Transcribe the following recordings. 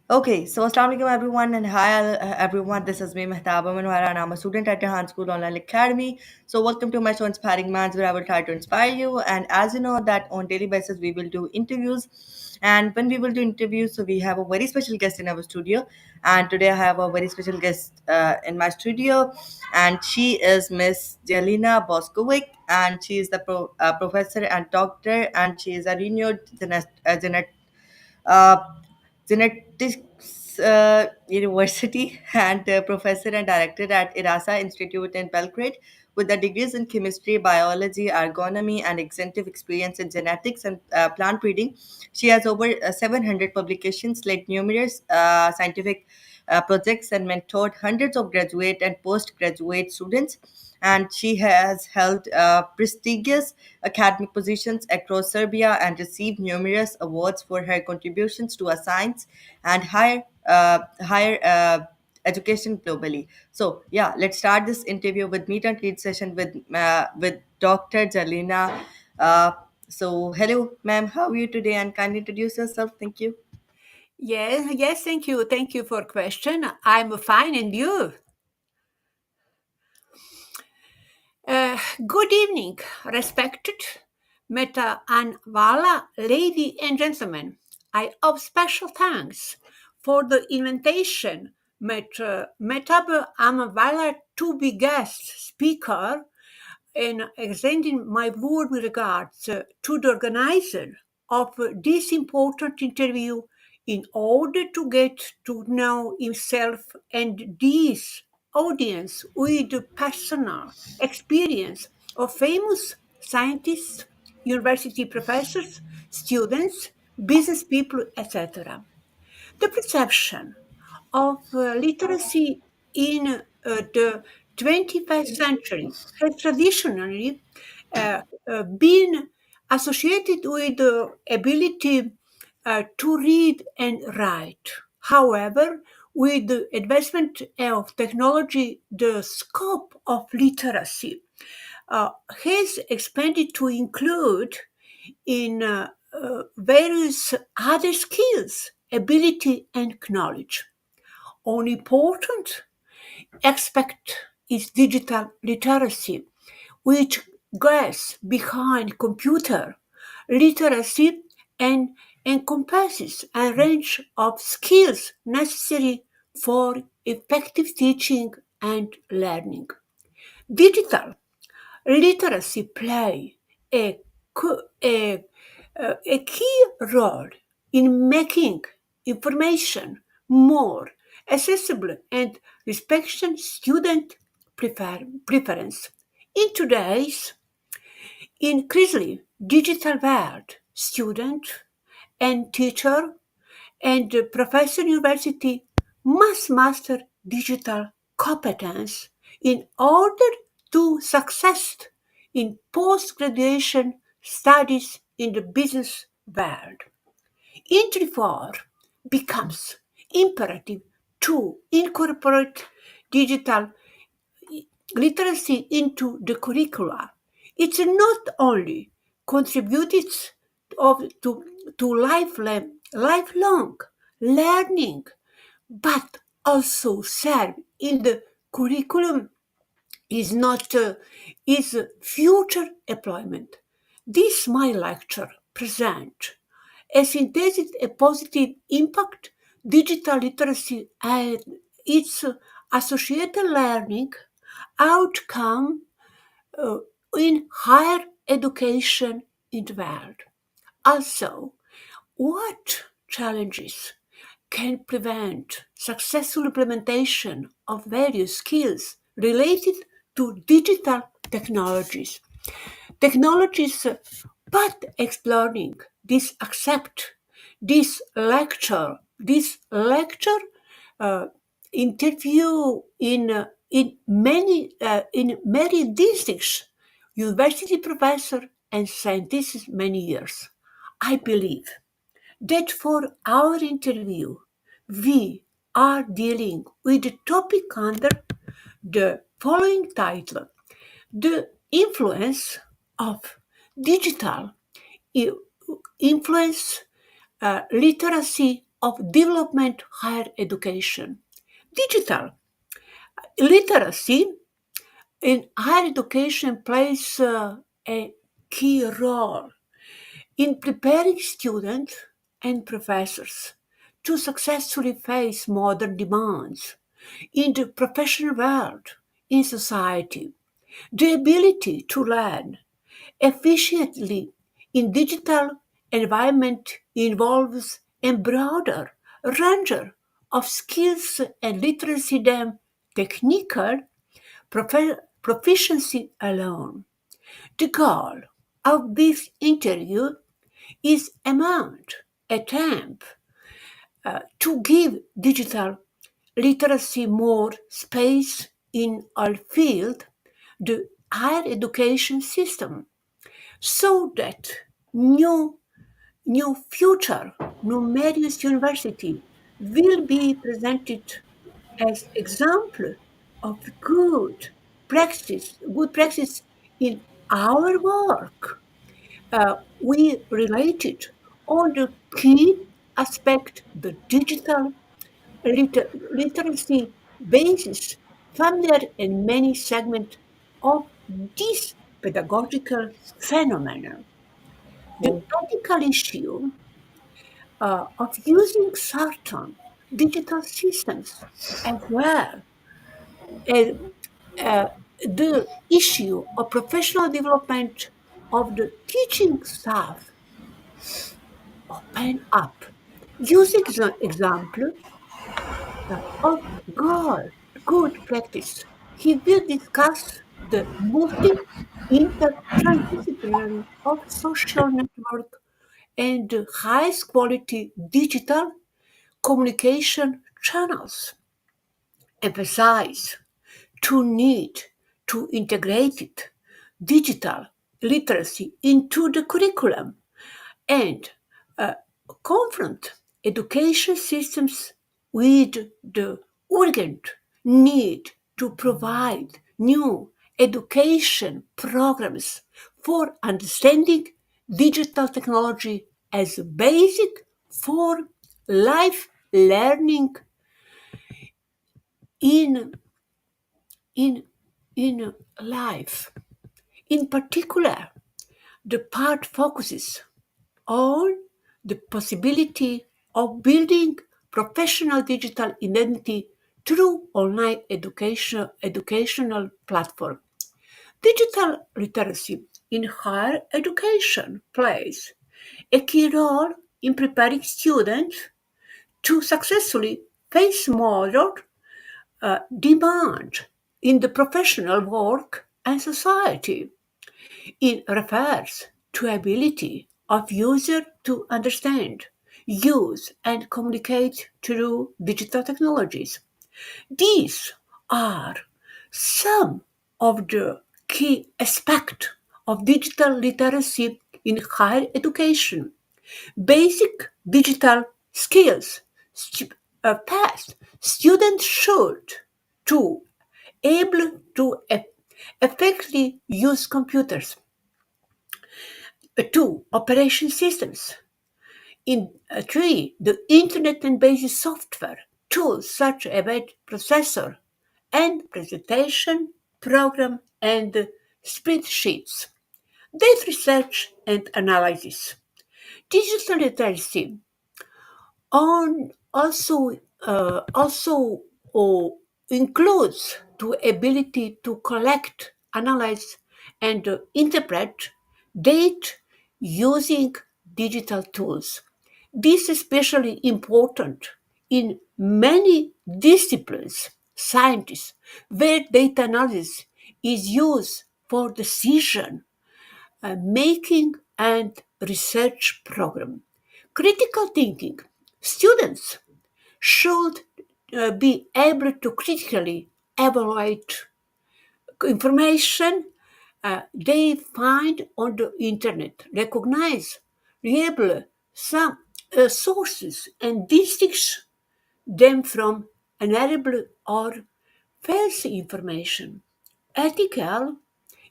Okay, so Assalamu alaikum everyone and hi everyone. This is me Mehtaba Manwara and I'm a student at Jahan School Online Academy. So welcome to my show Inspiring Minds where I will try to inspire you. And as you know that on daily basis we will do interviews. And when we will do interviews, so we have a very special guest in our studio. And today I have a very special guest in my studio, and she is Miss Jelena Boskovic, and she is the professor and doctor, and she is a renowned uh, genetics university and professor and director at Irasa Institute in Belgrade with the degrees in chemistry, biology, ergonomy, and extensive experience in genetics and plant breeding. She has over 700 publications, led numerous scientific projects, and mentored hundreds of graduate and postgraduate students. And she has held prestigious academic positions across Serbia and received numerous awards for her contributions to a science and higher education globally. So yeah, let's start this interview with meet and greet session with Dr. Jelena. Uh, so hello, ma'am. How are you today? And kindly introduce yourself. Thank you. Yes, thank you. Thank you for question. I'm fine, and you? Good evening, respected Meta and Vala, lady and gentlemen. I owe special thanks for the invitation. Meta Vala to be guest speaker in extending my warm regards to the organizer of this important interview in order to get to know himself and this audience with the personal experience of famous scientists, university professors, students, business people, etc. The perception of literacy in the 21st century has traditionally been associated with the ability to read and write. However, with the advancement of technology, the scope of literacy has expanded to include in various other skills, ability, and knowledge. An important aspect is digital literacy, which goes behind computer literacy and encompasses a range of skills necessary for effective teaching and learning. Digital literacy play a, a key role in making information more accessible and respecting student preference. In today's increasingly digital world, student and teacher and professor university must master digital competence in order to success in post-graduation studies in the business world. Entry for becomes imperative to incorporate digital literacy into the curricula. It's not only contributed to lifelong learning, but also serve in the curriculum is not is future employment. This my lecture present as intended a positive impact digital literacy and its associated learning outcome uh, in higher education in the world. Also, what challenges can prevent successful implementation of various skills related to digital technologies? Technologies, but exploring this accept this lecture uh, interview in many districts, university professor and scientists many years. I believe that for our interview we are dealing with the topic under the following title: the influence of digital i- influence literacy of development higher education. Digital literacy in higher education plays a key role in preparing students and professors to successfully face modern demands in the professional world, in society. The ability to learn efficiently in digital environment involves a broader range of skills and literacy than technical proficiency alone. The goal of this interview is amount attempt to give digital literacy more space in our field, the higher education system, so that new new future numerous university will be presented as example of good practice in our work. We related on the key aspect, the digital literacy basis, familiar in many segments of this pedagogical phenomenon. The ethical issue of using certain digital systems as well as uh, the issue of professional development of the teaching staff open up. Using the example of God, good practice, he will discuss the multi-interdisciplinary of social network and the highest quality digital communication channels. Emphasize to need to integrate it, digital literacy into the curriculum and uh, confront education systems with the urgent need to provide new education programs for understanding digital technology as a basic for life learning in in in life. In particular, the part focuses on the possibility of building professional digital identity through online educational platform. Digital literacy in higher education plays a key role in preparing students to successfully face modern demand in the professional work and society. It refers to ability of user to understand, use and communicate through digital technologies. These are some of the key aspects of digital literacy in higher education. Basic digital skills passed. Students should to able to effectively use computers. Two, operation systems. In three, the internet and basic software tools such as web processor and presentation program and spreadsheets. Data research and analysis. Digital literacy on also uh, includes the ability to collect, analyze, and interpret data using digital tools. This is especially important in many disciplines, scientists, where data analysis is used for decision making and research program. Critical thinking. Students should be able to critically evaluate information they find on the internet, recognize reliable some sources and distinguish them from unreliable or false information. Ethical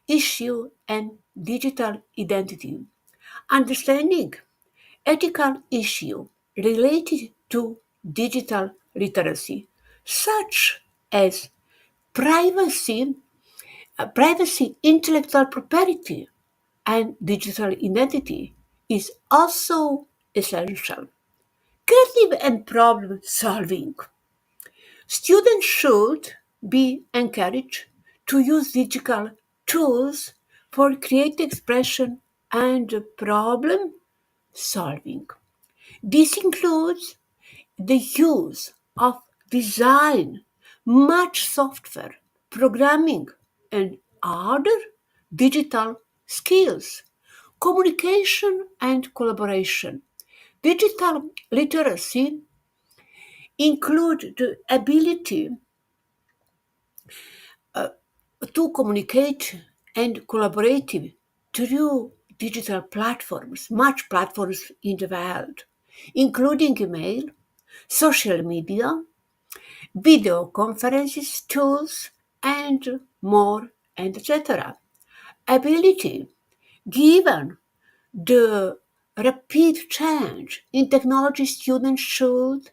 issue and digital identity. Understanding ethical issue related to digital literacy, such as privacy, privacy, intellectual property, and digital identity, is also essential. Creative and problem solving. Students should be encouraged to use digital tools for creative expression and problem solving. This includes the use of design, much software, programming, and other digital skills, communication and collaboration. Digital literacy include the ability to communicate and collaborate through digital platforms, much platforms in the world, including email, social media, video conferences tools, and more, and etc. Ability given the rapid change in technology, students should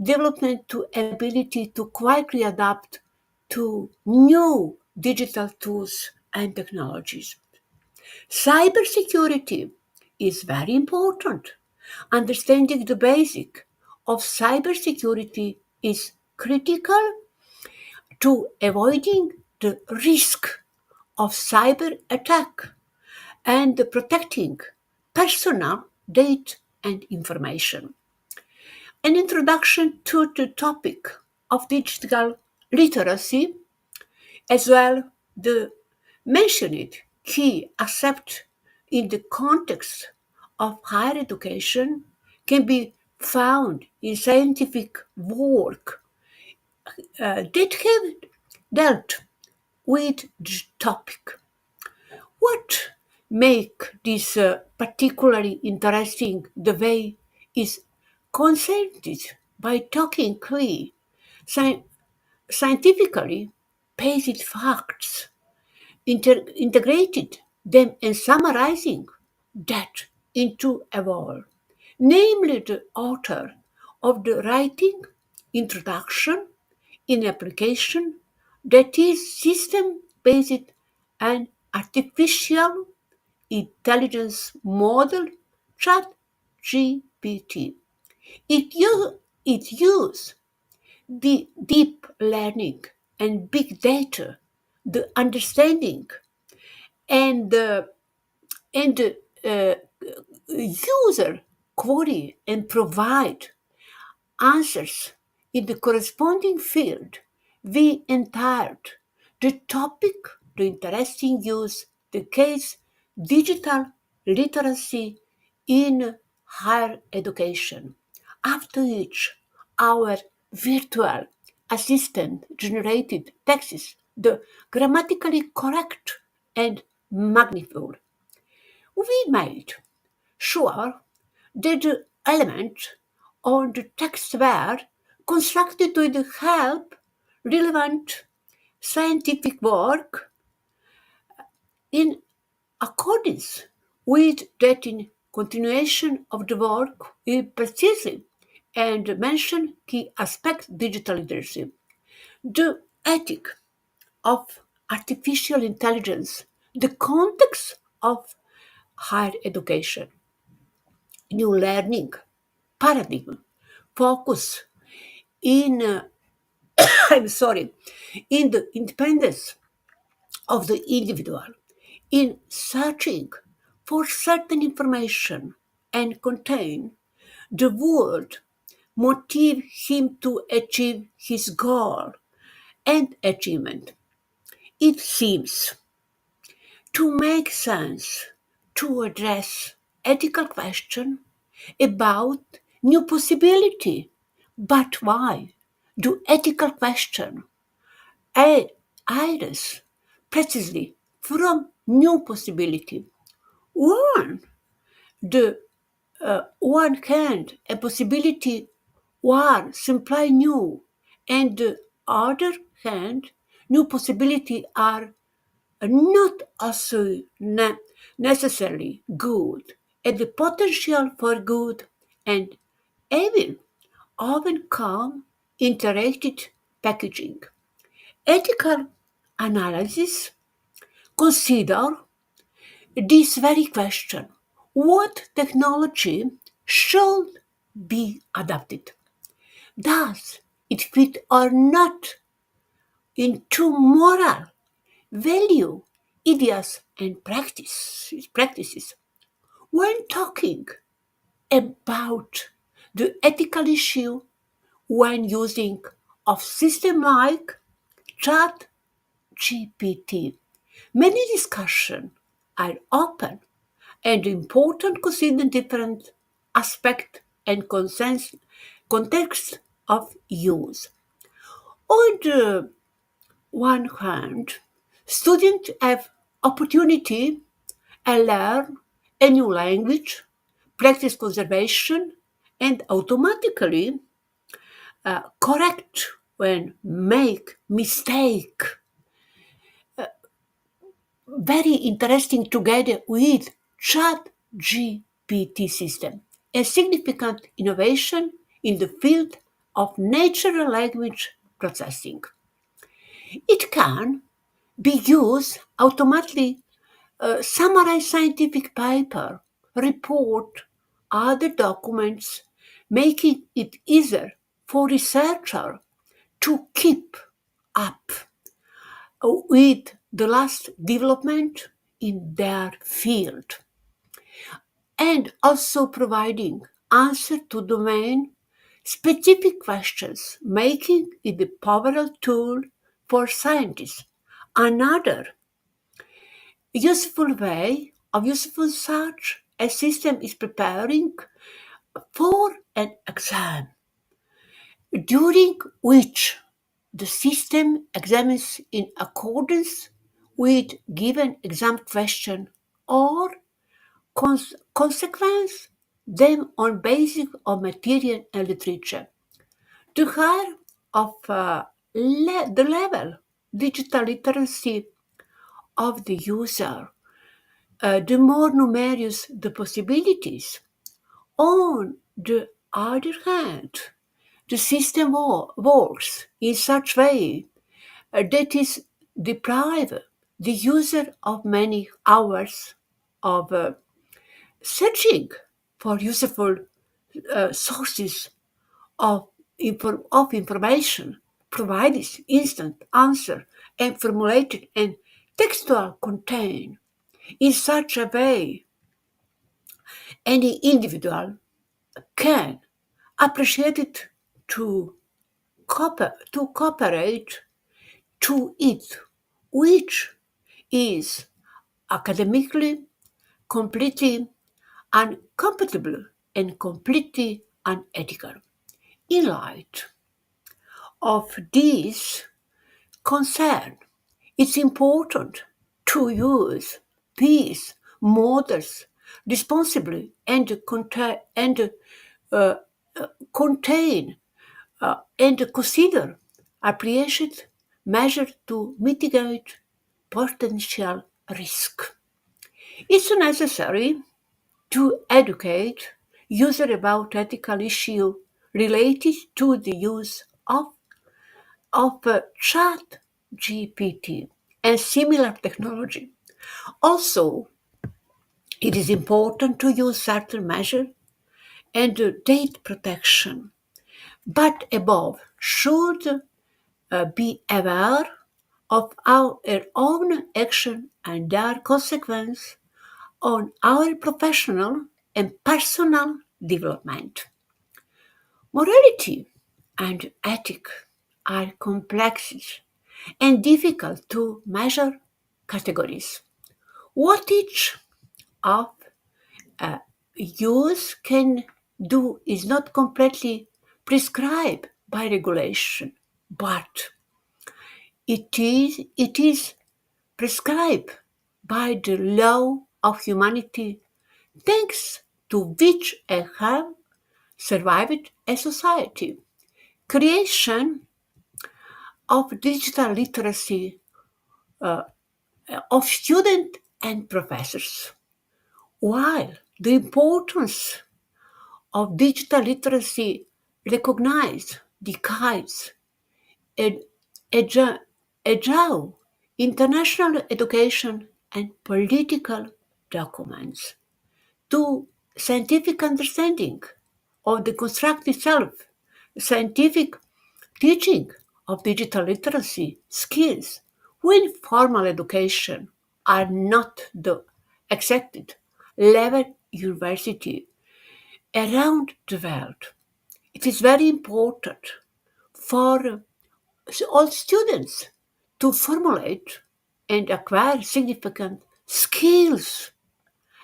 develop to ability to quickly adapt to new digital tools and technologies. Cybersecurity is very important. Understanding the basic of cybersecurity is critical to avoiding the risk of cyber attack and protecting personal data and information. An introduction to the topic of digital literacy, as well the mentioned key aspect in the context of higher education, can be found in scientific work that have dealt with the topic. What make this particularly interesting the way is consented by talking clear, sci- scientifically based facts, integrated them and summarizing that into a whole, namely the author of the writing introduction in application that is system based and artificial intelligence model ChatGPT. It uses the deep learning and big data, the understanding and the and uh, user query and provide answers in the corresponding field. We entered the topic, the interesting use, the case, digital literacy in higher education. After which, our virtual assistant generated texts, the grammatically correct and magnified. We made sure that the elements on the text were constructed with help relevant scientific work in accordance with that in continuation of the work we precisely and mention key aspect digital literacy. The ethic of artificial intelligence, the context of higher education, new learning paradigm, focus in I'm sorry, in the independence of the individual, in searching for certain information and contain the word motive him to achieve his goal and achievement. It seems to make sense to address ethical question about new possibility. But why do ethical question arise precisely from new possibility? One, the one hand a possibility one simply new, and the other hand new possibility are not also necessarily good, and the potential for good and evil often come interactive packaging. Ethical analysis consider this very question: what technology should be adapted? Does it fit or not into moral, value, ideas, and practices? When talking about the ethical issue when using of system like chat GPT, many discussions are open and important consider different aspects and context of use. On the one hand, students have opportunity to learn a new language, practice conservation, and automatically correct when make mistake. Very interesting together with chat GPT system, a significant innovation in the field of natural language processing. It can be used automatically summarize scientific paper, report, other documents, making it easier for researchers to keep up with the last development in their field, and also providing answer to domain specific questions, making it a powerful tool for scientists. Another useful way of useful such a system is preparing for an exam, during which the system examines in accordance with given exam question or consequence them on basis of material and literature. The higher of the level digital literacy of the user, the more numerous the possibilities. On the other hand, the system works in such way that is deprive the user of many hours of searching for useful sources of information, provides instant answer and formulated and textual content in such a way any individual can appreciate it to cooperate to it, which is academically completely incompatible and completely unethical. In light of this concern, it's important to use these models responsibly and uh, contain and consider appropriate measures to mitigate potential risk. It's necessary to educate users about ethical issues related to the use of chat GPT and similar technology. Also, it is important to use certain measures and data protection, but above should be aware of our own action and their consequence on our professional and personal development. Morality and ethic are complex and difficult to measure categories. What each of use can do is not completely prescribed by regulation, but it is prescribed by the law of humanity, thanks to which I have survived a society. Creation of digital literacy of students and professors. While the importance of digital literacy recognize decades ag- ag- ago international education and political documents to scientific understanding of the construct itself, scientific teaching of digital literacy skills when formal education are not the accepted level university around the world. It is very important for all students to formulate and acquire significant skills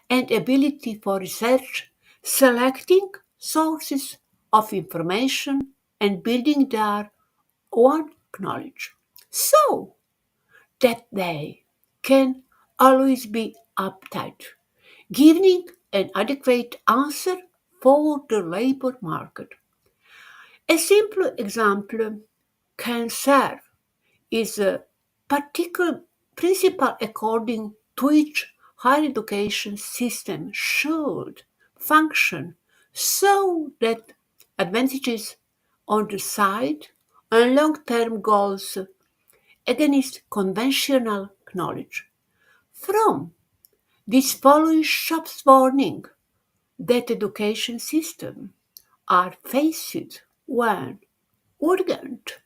and ability for research, selecting sources of information and building their own knowledge so that they can always be uptight, giving an adequate answer for the labor market. A simple example can serve is a particular principle according to which higher education system should function so that advantages on the side and long-term goals against conventional knowledge. From this following Shop's warning that education systems are faced when urgent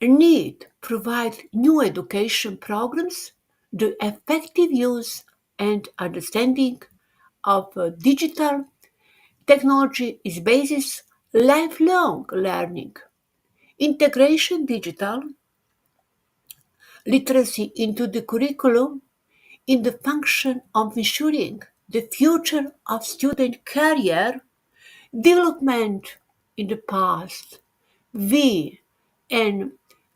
need provide new education programs, the effective use and understanding of digital technology is basis lifelong learning. Integration digital literacy into the curriculum in the function of ensuring the future of student career development in the past. We and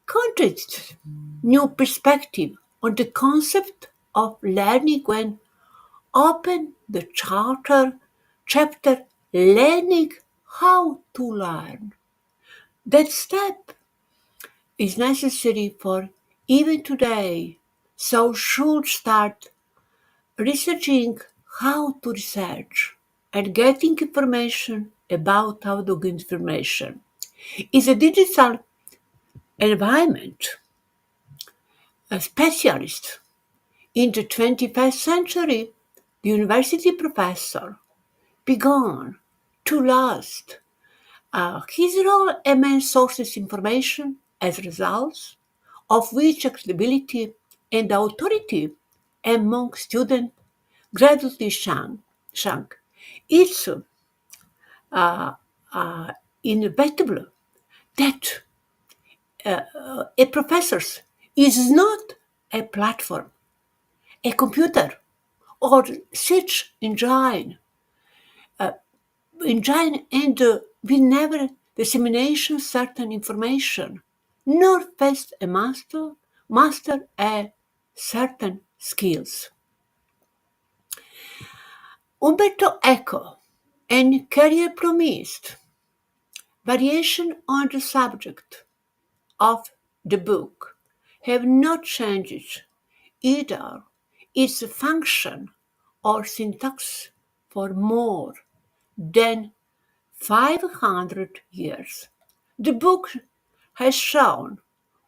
context new perspective on the concept of learning when open the chapter learning how to learn. That step is necessary for even today, so should start researching how to research and getting information about how to get information. Is a digital environment a specialist in the 21st century? The university professor began to last his role among sources information as results of which accessibility and authority among students gradually shrunk. It's uh, inevitable that a professor is not a platform, a computer, or search engine and will never dissemination certain information, nor first a master a certain skills. Umberto Eco and Career promised variation on the subject of the book have not changed either its function or syntax for more than 500 years. The book has shown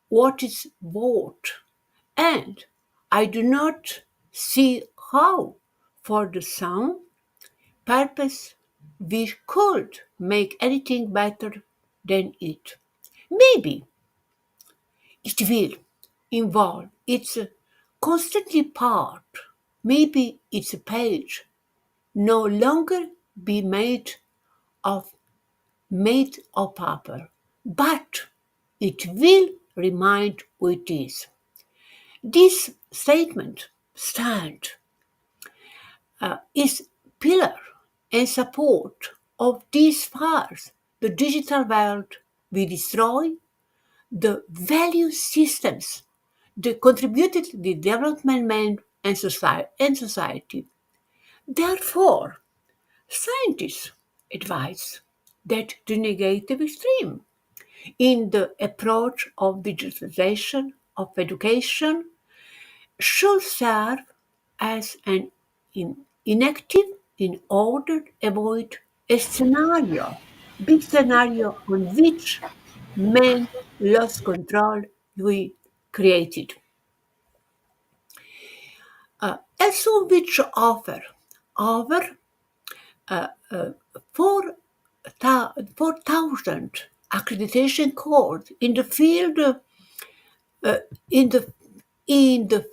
what is worth, and I do not see how, for the same purpose, we could make anything better than it. Maybe it will involve its constantly part. Maybe its page no longer be of made of paper, but it will remind who it is. This statement stand is pillar and support of these fires. The digital world will destroy the value systems that contributed to the development and society. Therefore, scientists advise that the negative extreme in the approach of digitalization of education should serve as an inactive in order to avoid a scenario. big scenario on which man lost control we created. Also which offer over uh, uh, 4,000 accreditation codes in the field in the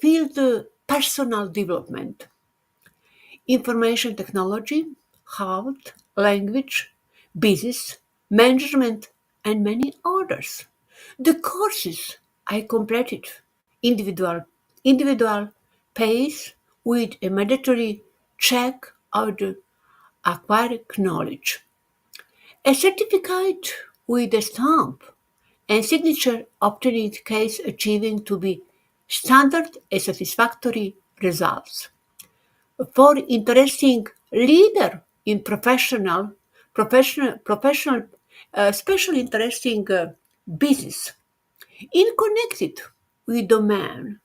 field personal development, information technology, health, language, business, management, and many others. The courses I completed individual individual pace with a mandatory check of the acquired knowledge. A certificate with a stamp and signature obtained in case achieving to be standard and satisfactory results. For interesting leader in special interesting business in connected with domain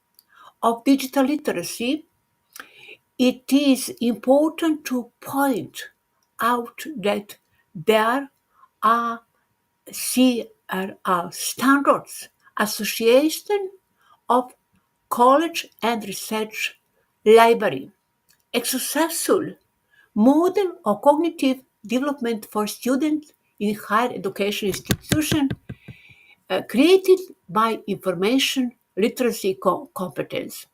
of digital literacy, it is important to point out that there are CRR standards Association of College and Research Library, a successful model of cognitive development for students in higher education institutions created by information literacy competence.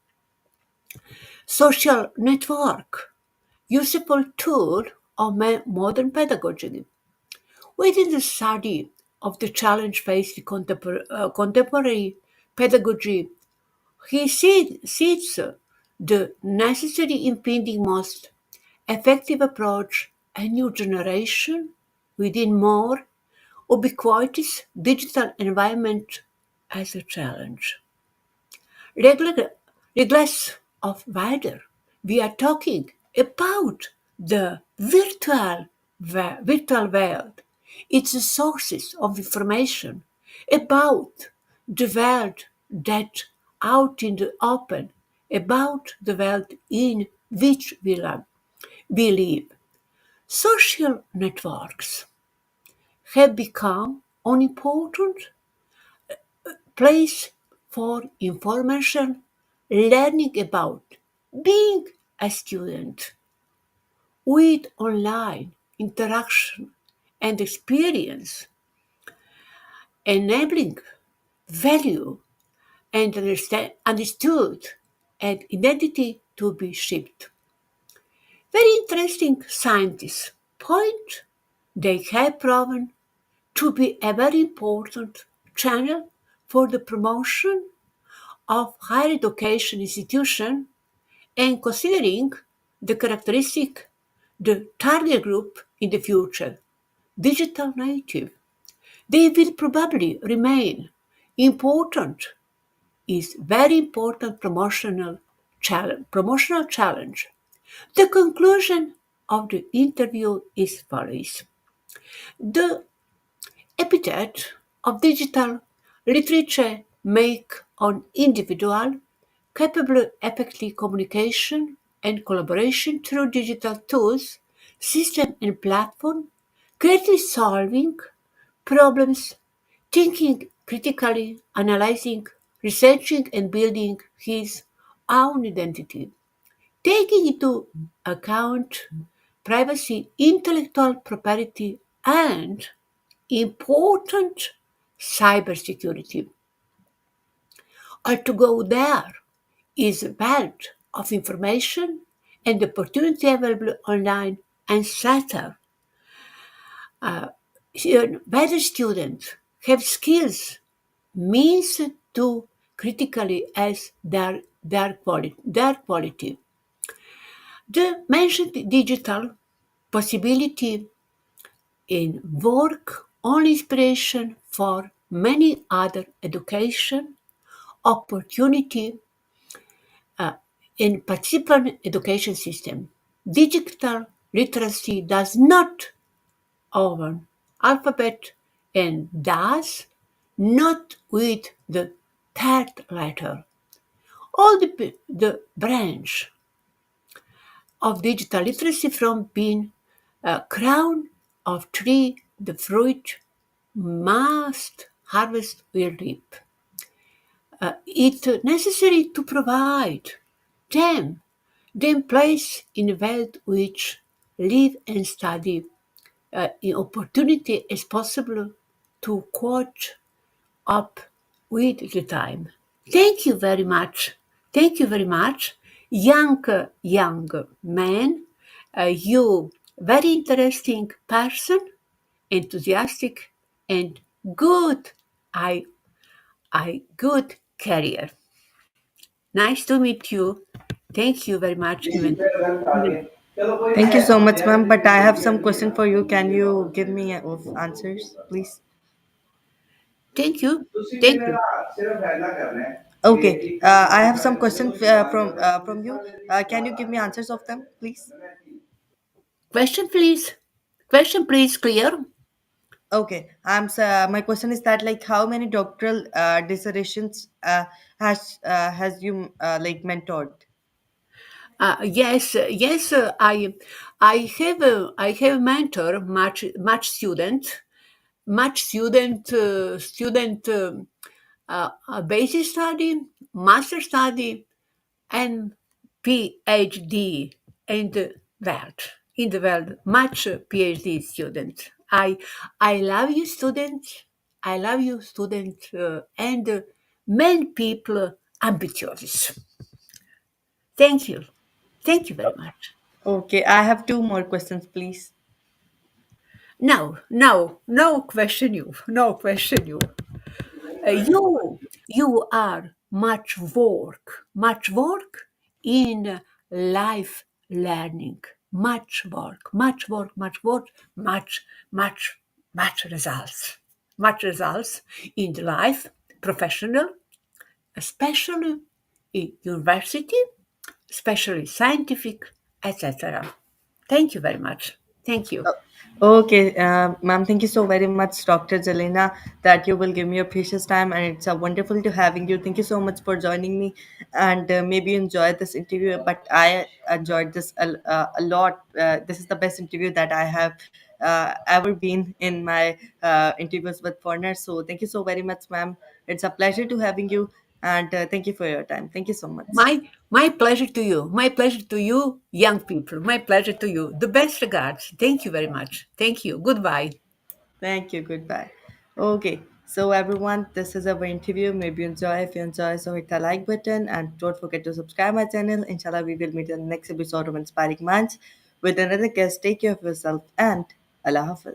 Social network, useful tool of modern pedagogy. Within the study of the challenge faced in contemporary pedagogy, he sees the necessary impending most effective approach a new generation within more ubiquitous digital environment as a challenge. Regardless of whether we are talking about the virtual world, its sources of information, about the world that out in the open, about the world in which we live. Social networks have become an important place for information learning about being a student with online interaction and experience, enabling value and understood and identity to be shaped. Very interesting scientists point they have proven to be a very important channel for the promotion of higher education institution and considering the characteristic the target group in the future, digital native, they will probably remain important is very important promotional challenge. The conclusion of the interview is follows. The epithet of digital literature make on individual capable of effective communication and collaboration through digital tools, system and platform, creatively solving problems, thinking critically, analyzing, researching and building his own identity, taking into account privacy, intellectual property, and important cybersecurity. Or to go there is a wealth of information and opportunity available online and center. Whether students have skills means to critically as their quality. The mentioned digital possibility in work on inspiration for many other education opportunity in participant education system. Digital literacy does not own alphabet and does not with the third letter. All the branch of digital literacy from being a crown of three the fruit must harvest will reap. It necessary to provide them, them place in a world which live and study in opportunity as possible to catch up with the time. Thank you very much. Thank you very much, young man. You very interesting person, enthusiastic and good. I good career. Nice to meet you. Thank you very much. Even Thank you so much, ma'am. But I have some question for you. Can you give me of answers, please? thank you. Thank you. Okay. I have some questions from you. Can you give me answers of them, please? Question please. Question please. Clear. Okay. My question is that like how many doctoral dissertations has you like mentored? Yes. I have mentor much student basic study, master study, and PhD in the world. In the world, much PhD students. I love you, students. I love you, students, and many people ambitious. Thank you. Thank you very much. Okay. I have two more questions, please. No question you. No question you. You are much work in life learning. Much work, much, much results. Much results in the life, professional, especially in university, especially scientific, etc. Thank you very much. Thank you. Okay, ma'am, thank you so very much, Dr. Jelena, that you will give me your precious time, and it's wonderful to having you. Thank you so much for joining me, and maybe you enjoyed this interview, but I enjoyed this a lot. This is the best interview that I have ever been in my interviews with foreigners. So thank you so very much, ma'am. It's a pleasure to having you, and thank you for your time. Thank you so much. My pleasure to you. My pleasure to you, young people. My pleasure to you. The best regards. Thank you very much. Thank you. Goodbye. Thank you. Goodbye. Okay. So everyone, this is our interview. Maybe you enjoy. If you enjoy, so hit the like button and don't forget to subscribe my channel. Inshallah, we will meet in the next episode of Inspiring Minds with another guest. Take care of yourself and Allah Hafiz.